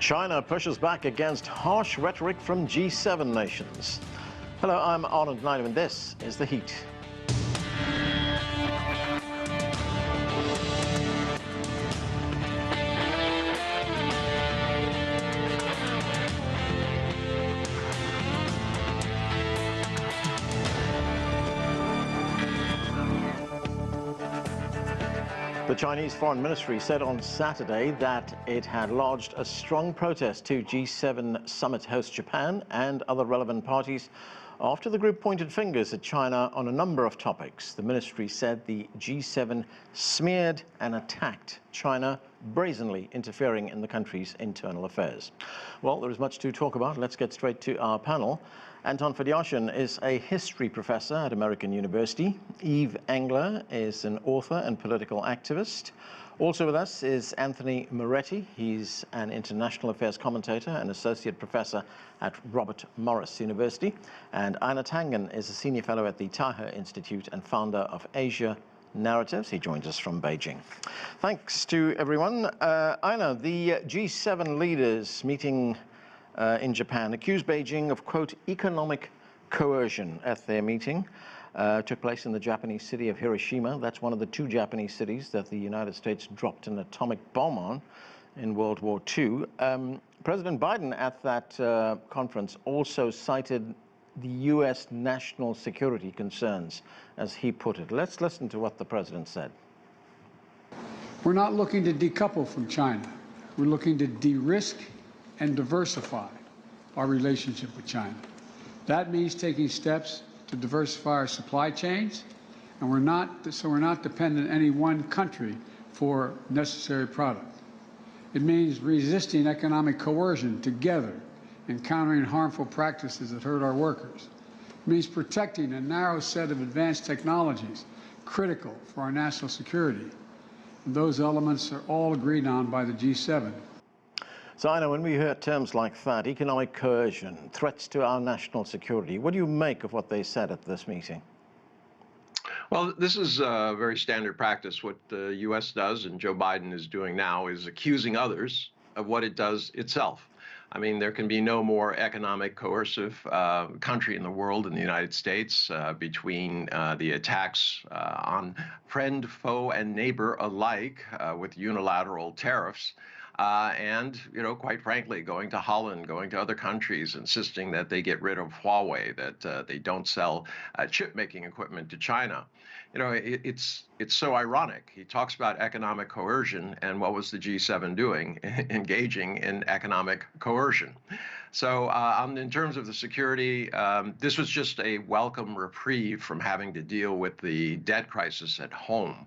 China pushes back against harsh rhetoric from G7 nations. Hello, I'm Arnold Knight, and this is The Heat. The Chinese Foreign Ministry said on Saturday that it had lodged a strong protest to G7 summit host Japan and other relevant parties after the group pointed fingers at China on a number of topics. The ministry said the G7 smeared and attacked China, brazenly interfering in the country's internal affairs. Well, there is much to talk about. Let's get straight to our panel. Anton Fedyashin is a history professor at American University. Yves Engler is an author and political activist. Also with us is Anthony Moretti. He's an international affairs commentator and associate professor at Robert Morris University. And Einar Tangen is a senior fellow at the Taihe Institute and founder of Asia Narratives. He joins us from Beijing. Thanks to everyone. Einar, the G7 leaders meeting in Japan accused Beijing of, quote, economic coercion at their meeting. Took place in the Japanese city of Hiroshima. That's one of the two Japanese cities that the United States dropped an atomic bomb on in World War II. President Biden at that conference also cited the U.S. national security concerns, as he put it. Let's listen to what the president said. We're not looking to decouple from China. We're looking to de-risk and diversify our relationship with China. That means taking steps to diversify our supply chains, and we're not dependent on any one country for necessary product. It means resisting economic coercion together and countering harmful practices that hurt our workers. It means protecting a narrow set of advanced technologies critical for our national security. And those elements are all agreed on by the G7. So, I know when we hear terms like that, economic coercion, threats to our national security, what do you make of what they said at this meeting? Well, this is a very standard practice. What the U.S. does, and Joe Biden is doing now, is accusing others of what it does itself. I mean, there can be no more economic coercive country in the world than the United States between the attacks on friend, foe, and neighbor alike with unilateral tariffs. And, you know, quite frankly, going to Holland, going to other countries, insisting that they get rid of Huawei, that they don't sell chip-making equipment to China. You know, it's so ironic. He talks about economic coercion, and what was the G7 doing? Engaging in economic coercion. So in terms of the security, this was just a welcome reprieve from having to deal with the debt crisis at home.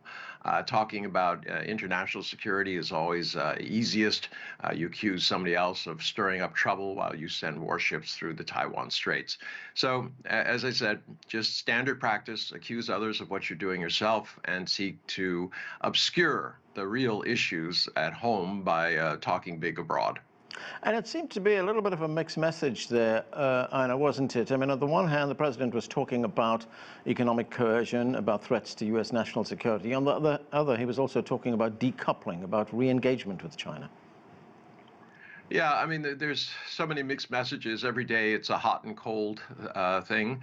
Talking about international security is always easiest. You accuse somebody else of stirring up trouble while you send warships through the Taiwan Straits. So, as I said, just standard practice, accuse others of what you're doing yourself and seek to obscure the real issues at home by talking big abroad. And it seemed to be a little bit of a mixed message there, Einar, wasn't it? I mean, on the one hand, the president was talking about economic coercion, about threats to U.S. national security. On the other, he was also talking about decoupling, about re-engagement with China. Yeah, I mean, there's so many mixed messages. Every day it's a hot and cold thing.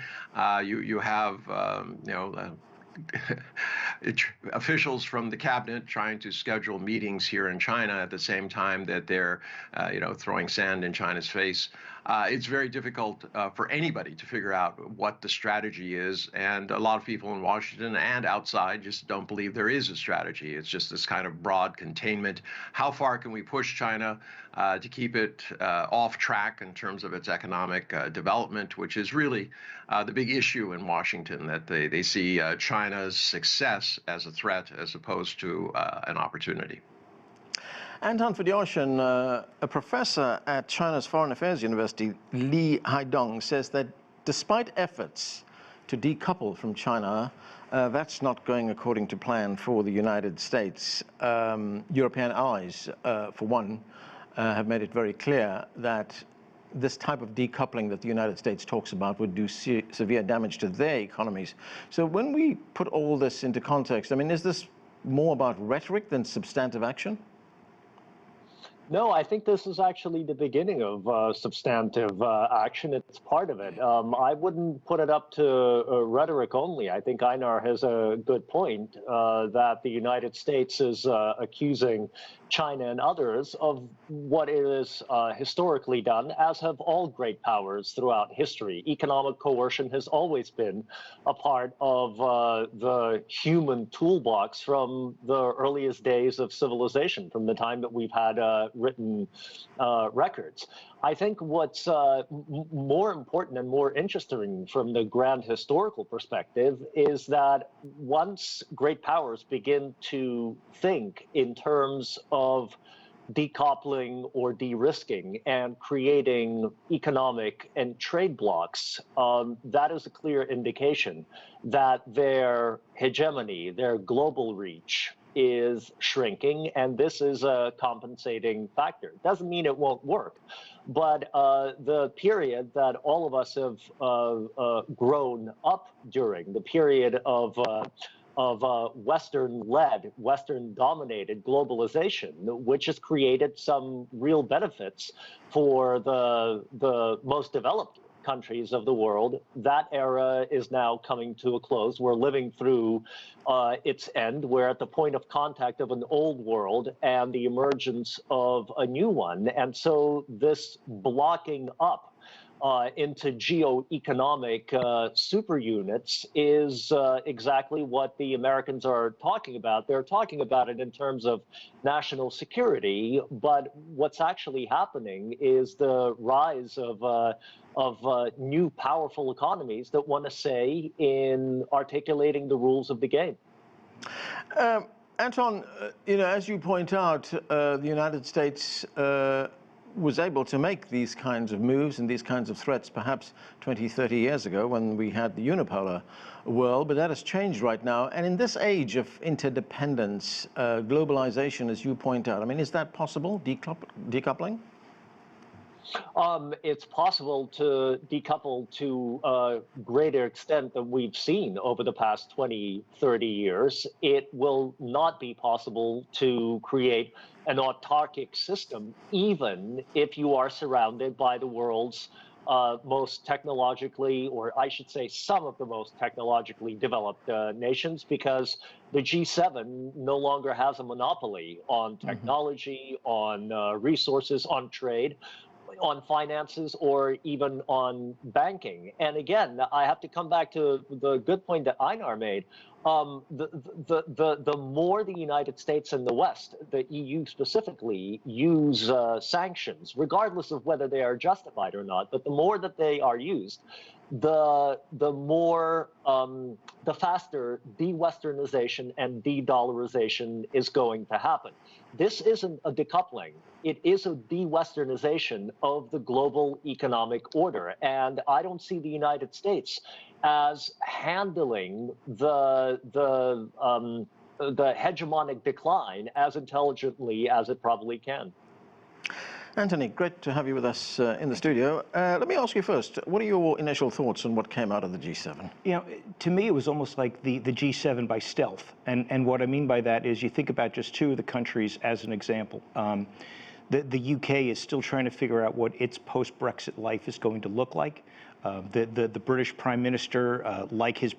You have, you know, officials from the cabinet trying to schedule meetings here in China at the same time that they're, you know, throwing sand in China's face. It's very difficult for anybody to figure out what the strategy is, and a lot of people in Washington and outside just don't believe there is a strategy. It's just this kind of broad containment. How far can we push China to keep it off track in terms of its economic development, which is really the big issue in Washington, that they see China's success as a threat as opposed to an opportunity. Anton Fedyashin, a professor at China's Foreign Affairs University, Li Haidong, says that despite efforts to decouple from China, that's not going according to plan for the United States. European allies, for one, have made it very clear that this type of decoupling that the United States talks about would do severe damage to their economies. So when we put all this into context, I mean, is this more about rhetoric than substantive action? No, I think this is actually the beginning of substantive action. It's part of it. I wouldn't put it up to rhetoric only. I think Einar has a good point that the United States is accusing China and others of what it has historically done, as have all great powers throughout history. Economic coercion has always been a part of the human toolbox from the earliest days of civilization, from the time that we've had written records. I think what's more important and more interesting from the grand historical perspective is that once great powers begin to think in terms of decoupling or de-risking and creating economic and trade blocks, that is a clear indication that their hegemony, their global reach, is shrinking, and this is a compensating factor. Doesn't mean it won't work, but the period that all of us have grown up during, the period of Western-led, Western-dominated globalization, which has created some real benefits for the most developed countries of the world. That era is now coming to a close. We're living through its end. We're at the point of contact of an old world and the emergence of a new one. And so this blocking up into geo-economic super units is exactly what the Americans are talking about. They're talking about it in terms of national security, but what's actually happening is the rise of new powerful economies that want to say in articulating the rules of the game. Anton, as you point out, the United States was able to make these kinds of moves and these kinds of threats perhaps 20, 30 years ago when we had the unipolar world, but that has changed right now. And in this age of interdependence, globalization, as you point out, I mean, is that possible, decoupling? It's possible to decouple to a greater extent than we've seen over the past 20, 30 years. It will not be possible to create an autarkic system, even if you are surrounded by the world's most technologically, or I should say some of the most technologically developed nations, because the G7 no longer has a monopoly on technology, on resources, on trade, on finances, or even on banking. And again, I have to come back to the good point that Einar made. The more the United States and the West, the EU specifically, use sanctions, regardless of whether they are justified or not, but the more that they are used, the faster de-Westernization and de-dollarization is going to happen. This isn't a decoupling. It is a de-Westernization of the global economic order. And I don't see the United States as handling the hegemonic decline as intelligently as it probably can. Anthony, great to have you with us in the studio. Let me ask you first, what are your initial thoughts on what came out of the G7? To me, it was almost like the G7 by stealth. And what I mean by that is you think about just two of the countries as an example. The UK is still trying to figure out what its post-Brexit life is going to look like. The British Prime Minister, like his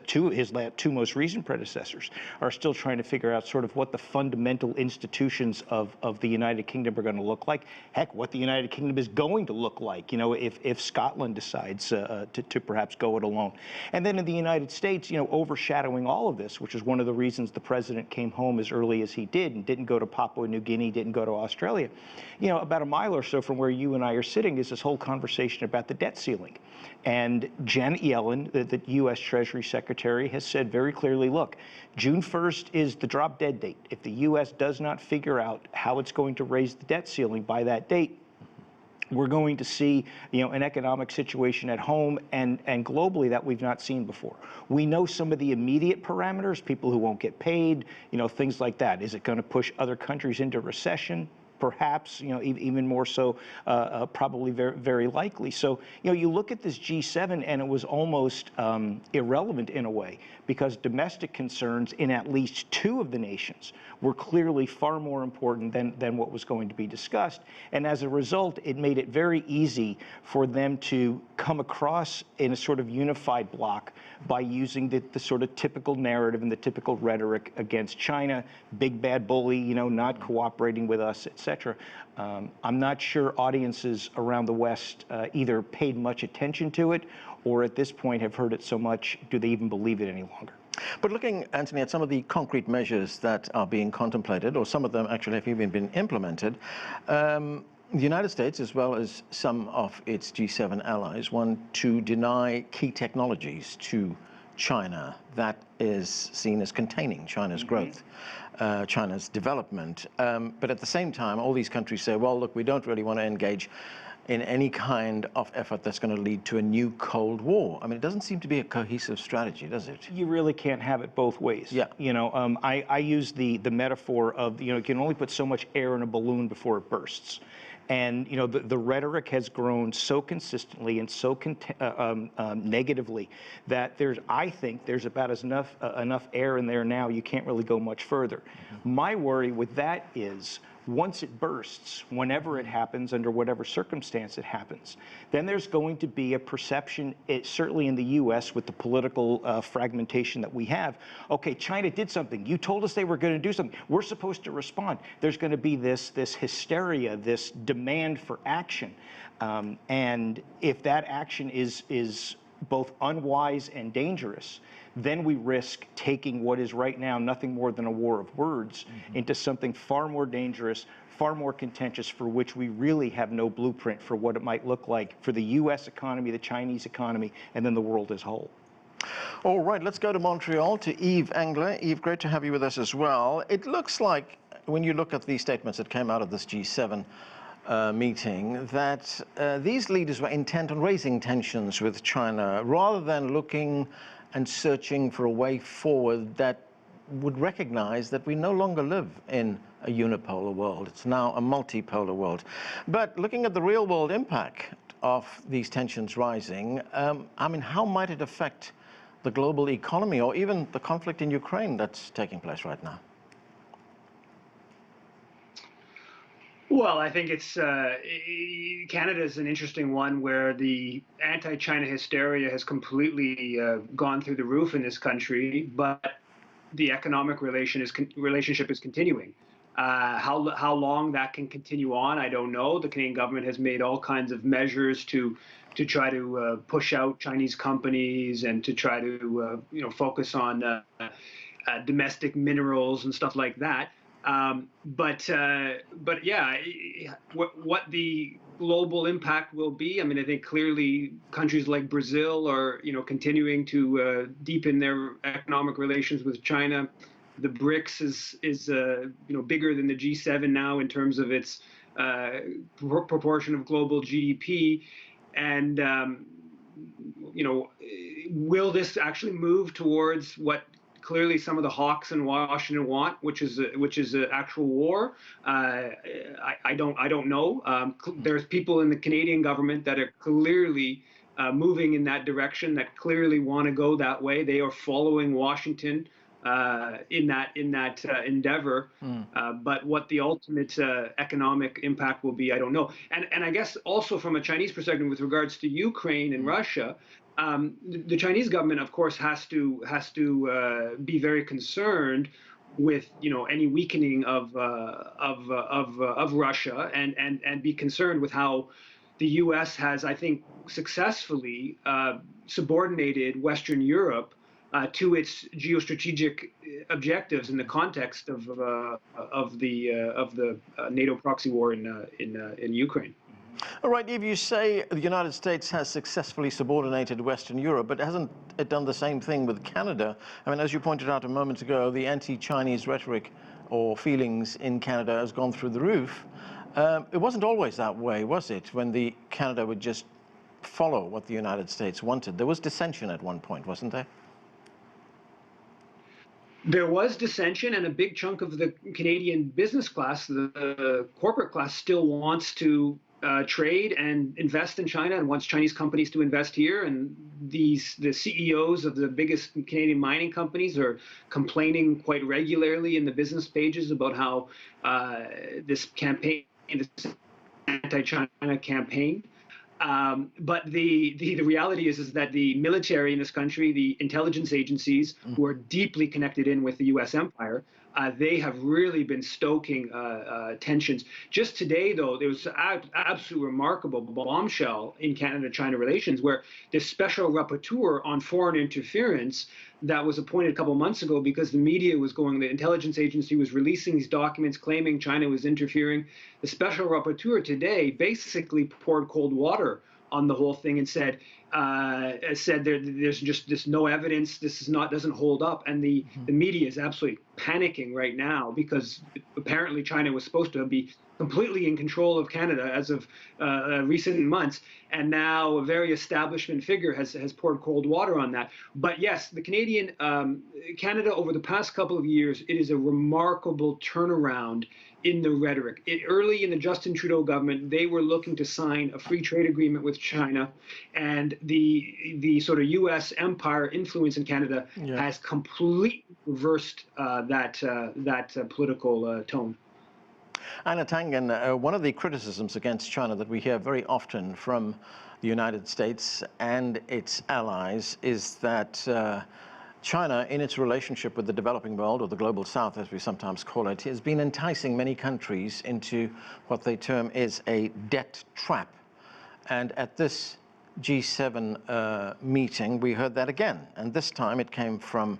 two most recent predecessors, are still trying to figure out sort of what the fundamental institutions of the United Kingdom are going to look like. Heck, what the United Kingdom is going to look like, if Scotland decides to perhaps go it alone. And then in the United States, overshadowing all of this, which is one of the reasons the president came home as early as he did and didn't go to Papua New Guinea, didn't go to Australia. About a mile or so from where you and I are sitting is this whole conversation about the debt ceiling. And Janet Yellen, the U.S. Treasury Secretary, has said very clearly, look, June 1st is the drop dead date. If the U.S. does not figure out how it's going to raise the debt ceiling by that date, we're going to see, an economic situation at home and globally that we've not seen before. We know some of the immediate parameters, people who won't get paid, things like that. Is it going to push other countries into recession? perhaps, even more so, probably very, very likely. So, you look at this G7 and it was almost irrelevant in a way, because domestic concerns in at least two of the nations were clearly far more important than what was going to be discussed. And as a result, it made it very easy for them to come across in a sort of unified bloc by using the sort of typical narrative and the typical rhetoric against China, big bad bully, not cooperating with us, etc. I'm not sure audiences around the West either paid much attention to it, or at this point have heard it so much, do they even believe it any longer? But looking, Anthony, at some of the concrete measures that are being contemplated, or some of them actually have even been implemented, the United States, as well as some of its G7 allies, want to deny key technologies to China that is seen as containing China's growth, China's development. But at the same time, all these countries say, well, look, we don't really want to engage in any kind of effort that's going to lead to a new Cold War. I mean, it doesn't seem to be a cohesive strategy, does it? You really can't have it both ways. Yeah. I use the metaphor of, you can only put so much air in a balloon before it bursts. And, the rhetoric has grown so consistently and so negatively that I think there's about enough air in there now, you can't really go much further. My worry with that is, once it bursts, whenever it happens, under whatever circumstance it happens, then there's going to be a perception, certainly in the U.S. with the political fragmentation that we have, okay, China did something. You told us they were going to do something. We're supposed to respond. There's going to be this hysteria, this demand for action. And if that action is both unwise and dangerous, then we risk taking what is right now nothing more than a war of words into something far more dangerous, far more contentious, for which we really have no blueprint for what it might look like for the U.S. economy, the Chinese economy, and then the world as a whole. All right, let's go to Montreal, to Yves Engler. Yves, great to have you with us as well. It looks like, when you look at the statements that came out of this G7 meeting, that these leaders were intent on raising tensions with China rather than looking and searching for a way forward that would recognize that we no longer live in a unipolar world. It's now a multipolar world. But looking at the real world impact of these tensions rising, how might it affect the global economy or even the conflict in Ukraine that's taking place right now? Well, I think it's Canada is an interesting one where the anti-China hysteria has completely gone through the roof in this country, but the economic relationship is continuing. How long that can continue on, I don't know. The Canadian government has made all kinds of measures to try to push out Chinese companies and to try to focus on domestic minerals and stuff like that. But yeah, what the global impact will be, I think clearly countries like Brazil are, continuing to deepen their economic relations with China. The BRICS is bigger than the G7 now in terms of its proportion of global GDP. And, will this actually move towards what clearly some of the hawks in Washington want, which is an actual war? I don't know. There's people in the Canadian government that are clearly moving in that direction, that clearly want to go that way. They are following Washington in that endeavor. But what the ultimate economic impact will be, I don't know. And I guess also from a Chinese perspective, with regards to Ukraine and Russia, the Chinese government, of course, has to be very concerned with any weakening of Russia, and be concerned with how the U.S. has, I think, successfully subordinated Western Europe to its geostrategic objectives in the context of the NATO proxy war in Ukraine. All right, Yves, you say the United States has successfully subordinated Western Europe, but hasn't it done the same thing with Canada? As you pointed out a moment ago, the anti-Chinese rhetoric or feelings in Canada has gone through the roof. It wasn't always that way, was it, when Canada would just follow what the United States wanted? There was dissension at one point, wasn't there? There was dissension, and a big chunk of the Canadian business class, the corporate class, still wants to trade and invest in China and wants Chinese companies to invest here. And the CEOs of the biggest Canadian mining companies are complaining quite regularly in the business pages about how this campaign, this anti-China campaign. But the reality is that the military in this country, the intelligence agencies, who are deeply connected in with the U.S. empire, they have really been stoking tensions. Just today, though, there was an absolutely remarkable bombshell in Canada-China relations, where this special rapporteur on foreign interference that was appointed a couple of months ago, because the media was going, the intelligence agency was releasing these documents claiming China was interfering. The special rapporteur today basically poured cold water on the whole thing and said there's no evidence, this doesn't hold up, and the media is absolutely panicking right now, because apparently China was supposed to be completely in control of Canada as of recent months, and now a very establishment figure has poured cold water on that. But yes, the Canada over the past couple of years, it is a remarkable turnaround in the rhetoric. Early in the Justin Trudeau government, they were looking to sign a free trade agreement with China, and the sort of U.S. empire influence in Canada has completely reversed that political tone. Einar Tangen, one of the criticisms against China that we hear very often from the United States and its allies is that China, in its relationship with the developing world, or the global south as we sometimes call it, has been enticing many countries into what they term is a debt trap. And at this G7 meeting, we heard that again. And this time it came from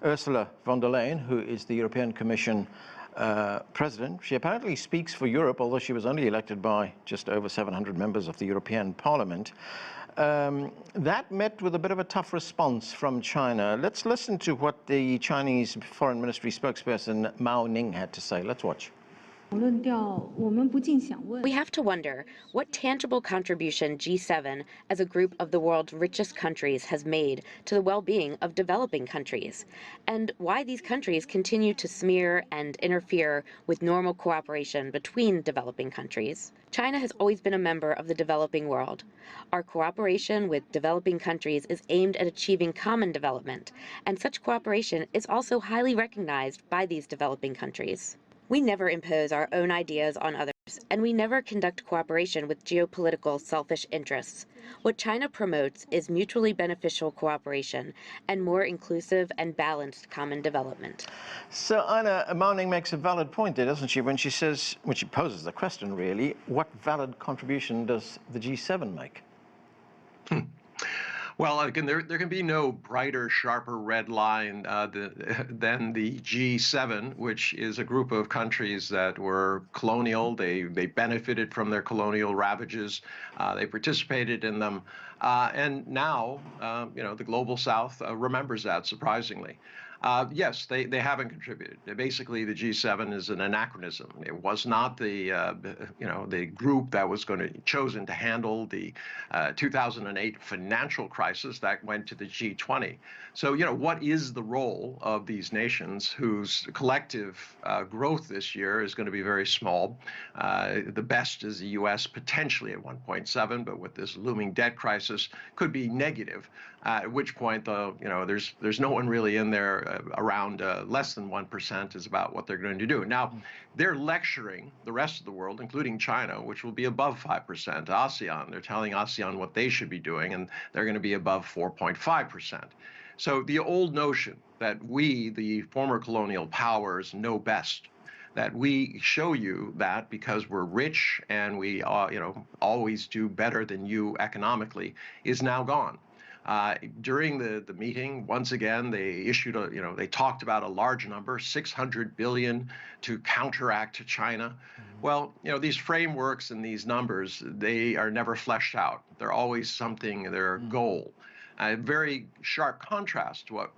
Ursula von der Leyen, who is the European Commission President. She apparently speaks for Europe, although she was only elected by just over 700 members of the European Parliament. That met with a bit of a tough response from China. Let's listen to what the Chinese Foreign Ministry spokesperson Mao Ning had to say. Let's watch. We have to wonder what tangible contribution G7 as a group of the world's richest countries has made to the well-being of developing countries, and why these countries continue to smear and interfere with normal cooperation between developing countries. China has always been a member of the developing world. Our cooperation with developing countries is aimed at achieving common development, and such cooperation is also highly recognized by these developing countries. We never impose our own ideas on others, and we never conduct cooperation with geopolitical selfish interests. What China promotes is mutually beneficial cooperation and more inclusive and balanced common development. So Einar, Mao Ning makes a valid point there, doesn't she, when she says, when she poses the question really, what valid contribution does the G7 make? Well, again, there can be no brighter, sharper red line than the G7, which is a group of countries that were colonial. They benefited from their colonial ravages. They participated in them. And now, the global South remembers that, surprisingly. Yes, they haven't contributed. Basically, the G7 is an anachronism. It was not the group that was chosen to handle the 2008 financial crisis that went to the G20. So, what is the role of these nations whose collective growth this year is going to be very small? The best is the U.S. potentially at 1.7, but with this looming debt crisis, could be negative. At which point, there's no one really in there. Around less than 1% is about what they're going to do. Now, they're lecturing the rest of the world, including China, which will be above 5%. ASEAN, they're telling ASEAN what they should be doing, and they're going to be above 4.5%. So the old notion that we, the former colonial powers, know best, that we show you that because we're rich and we always do better than you economically, is now gone. During the meeting, once again, they issued they talked about a large number, 600 billion to counteract China. Well, these frameworks and these numbers, they are never fleshed out. They're always something, their goal. A very sharp contrast to what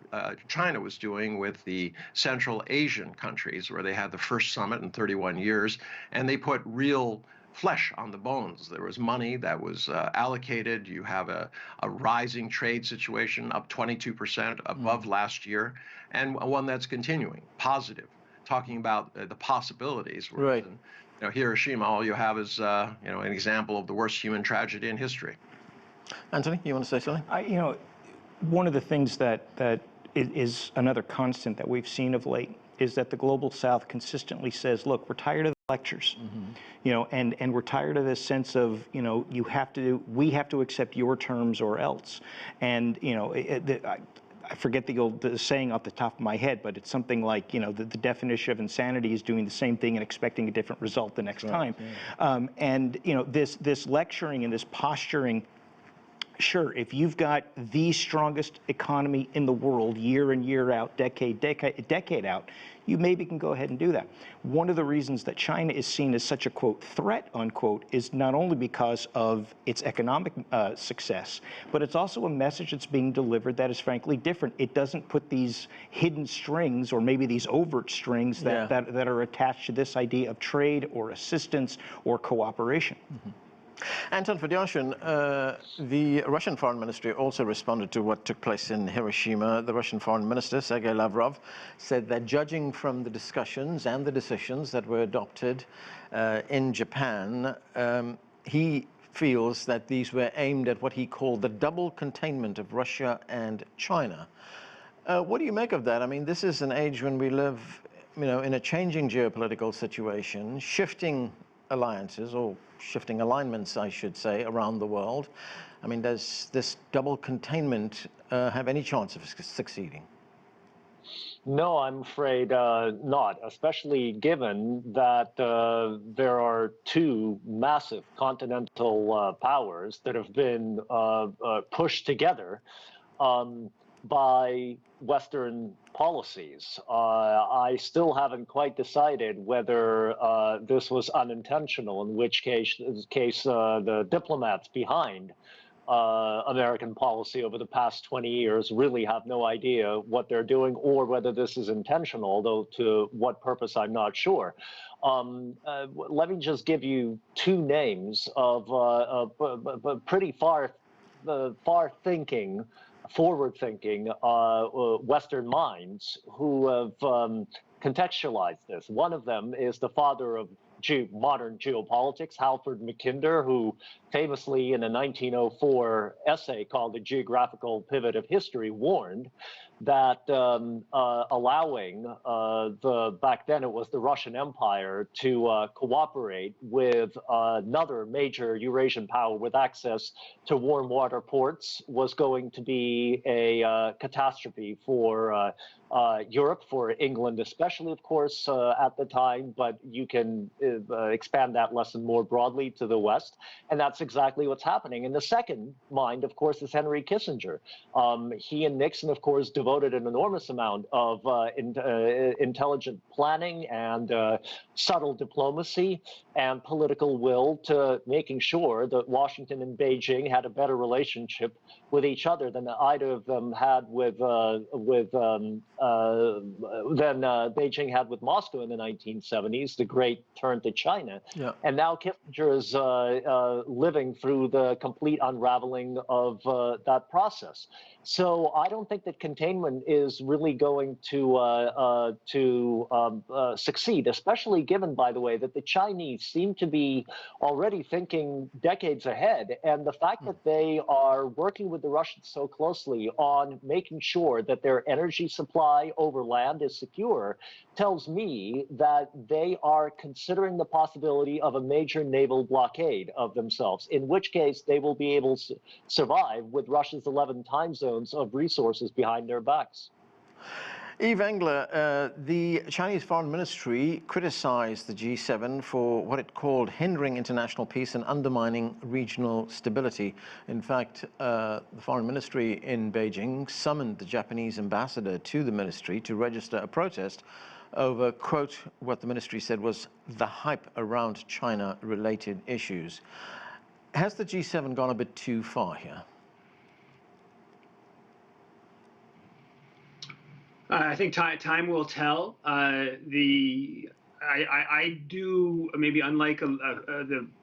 China was doing with the Central Asian countries, where they had the first summit in 31 years, and they put real flesh on the bones. There was money that was allocated. You have a rising trade situation, up 22% above last year, and one that's continuing, positive, talking about the possibilities. Right. In, Hiroshima, all you have is an example of the worst human tragedy in history. Anthony, you want to say something? One of the things that is another constant that we've seen of late is that the Global South consistently says, look, we're tired of the lectures, and we're tired of this sense of, we have to accept your terms or else. And, I forget the saying off the top of my head, but it's something like, the definition of insanity is doing the same thing and expecting a different result the next time. Yeah. This lecturing and this posturing, sure, if you've got the strongest economy in the world year in, year out, decade out, you maybe can go ahead and do that. One of the reasons that China is seen as such a, quote, threat, unquote, is not only because of its economic success, but it's also a message that's being delivered that is frankly different. It doesn't put these hidden strings or maybe these overt strings that are attached to this idea of trade or assistance or cooperation. Anton Fedyashin, the Russian Foreign Ministry also responded to what took place in Hiroshima. The Russian Foreign Minister, Sergei Lavrov, said that judging from the discussions and the decisions that were adopted in Japan, he feels that these were aimed at what he called the double containment of Russia and China. What do you make of that? I mean, this is an age when we live, in a changing geopolitical situation, shifting alliances, or shifting alignments, I should say, around the world. I mean, does this double containment have any chance of succeeding? No, I'm afraid not, especially given that there are two massive continental powers that have been pushed together by Western policies. I still haven't quite decided whether this was unintentional, in which case the diplomats behind American policy over the past 20 years really have no idea what they're doing, or whether this is intentional, although to what purpose I'm not sure. Let me just give you two names of pretty forward-thinking Western minds who have contextualized this. One of them is the father of modern geopolitics, Halford Mackinder, who famously in a 1904 essay called The Geographical Pivot of History warned that allowing back then it was the Russian Empire to cooperate with another major Eurasian power with access to warm water ports was going to be a catastrophe for Europe, for England especially, of course, at the time, but you can expand that lesson more broadly to the West, and that's exactly what's happening. And the second mind, of course, is Henry Kissinger. He and Nixon, of course, devoted an enormous amount of intelligent planning and subtle diplomacy and political will to making sure that Washington and Beijing had a better relationship with each other than either of them had with Beijing had with Moscow in the 1970s, the great turn to China. Yeah. And now Kissinger is living through the complete unraveling of that process. So I don't think that containment is really going to succeed, especially given, by the way, that the Chinese seem to be already thinking decades ahead. And the fact that they are working with the Russians so closely on making sure that their energy supply over land is secure tells me that they are considering the possibility of a major naval blockade of themselves, in which case they will be able to survive with Russia's 11 time zones of resources behind their backs. Yves Engler, the Chinese Foreign Ministry criticized the G7 for what it called hindering international peace and undermining regional stability. In fact, the Foreign Ministry in Beijing summoned the Japanese ambassador to the ministry to register a protest over, quote, what the ministry said was the hype around China-related issues. Has the G7 gone a bit too far here? I think time will tell. I do, maybe unlike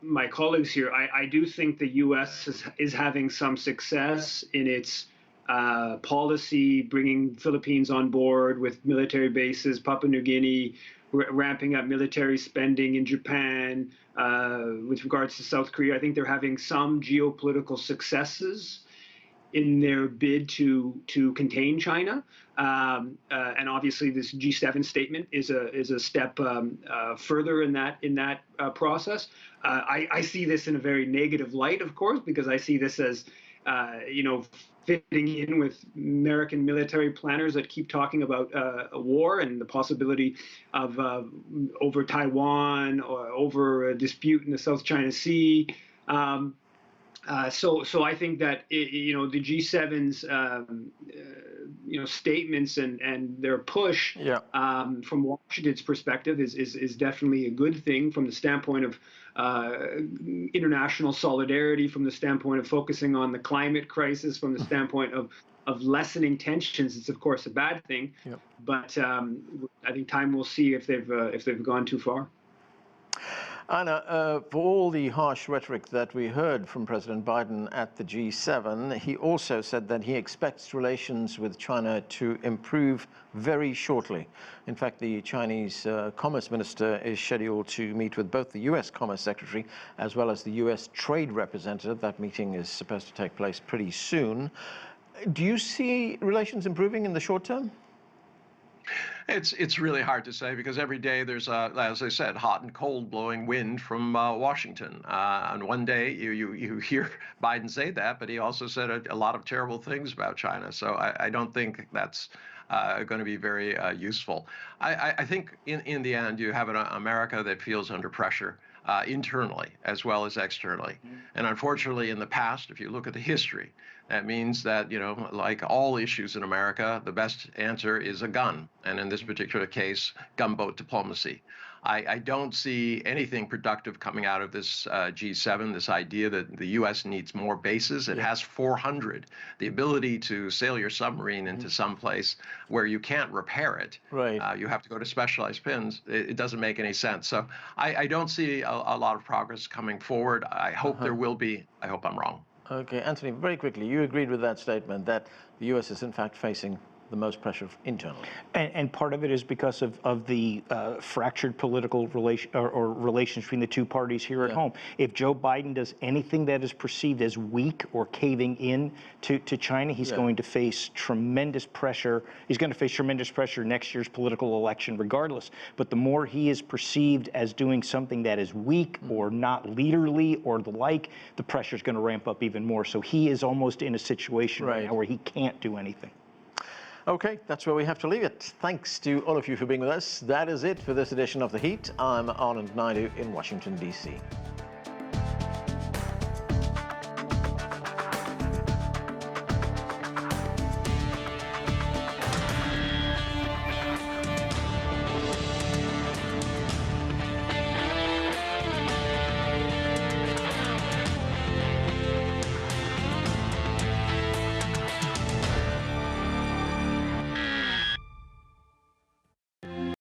my colleagues here, I do think the U.S. is having some success in its policy, bringing Philippines on board with military bases, Papua New Guinea, ramping up military spending in Japan. With regards to South Korea, I think they're having some geopolitical successes in their bid to contain China, and obviously this G7 statement is a step further in that process. I see this in a very negative light, of course, because I see this as fitting in with American military planners that keep talking about a war and the possibility of over Taiwan or over a dispute in the South China Sea. So I think that the G7's statements and their push from Washington's perspective is definitely a good thing from the standpoint of international solidarity, from the standpoint of focusing on the climate crisis, from the standpoint of lessening tensions. It's of course a bad thing, but I think time will see if they've gone too far. Einar, for all the harsh rhetoric that we heard from President Biden at the G7, he also said that he expects relations with China to improve very shortly. In fact, the Chinese Commerce Minister is scheduled to meet with both the U.S. Commerce Secretary as well as the U.S. Trade Representative. That meeting is supposed to take place pretty soon. Do you see relations improving in the short term? It's really hard to say because every day there's, as I said, hot and cold blowing wind from Washington. And one day you hear Biden say that, but he also said a lot of terrible things about China. So I don't think that's going to be very useful. I think in the end you have an America that feels under pressure internally as well as externally. And unfortunately, in the past, if you look at the history, that means that, like all issues in America, the best answer is a gun. And in this particular case, gunboat diplomacy. I don't see anything productive coming out of this G7, this idea that the U.S. needs more bases. It has 400. The ability to sail your submarine into some place where you can't repair it, you have to go to specialized pins, it doesn't make any sense. So I don't see a lot of progress coming forward. I hope there will be. I hope I'm wrong. Okay, Anthony, very quickly, you agreed with that statement that the U.S. is in fact facing the most pressure internally. And part of it is because of the fractured political relations between the two parties here at home. If Joe Biden does anything that is perceived as weak or caving in to China, he's going to face tremendous pressure. He's going to face tremendous pressure next year's political election regardless. But the more he is perceived as doing something that is weak or not leaderly or the like, the pressure is going to ramp up even more. So he is almost in a situation right now where he can't do anything. Okay, that's where we have to leave it. Thanks to all of you for being with us. That is it for this edition of The Heat. I'm Anand Naidu in Washington, D.C.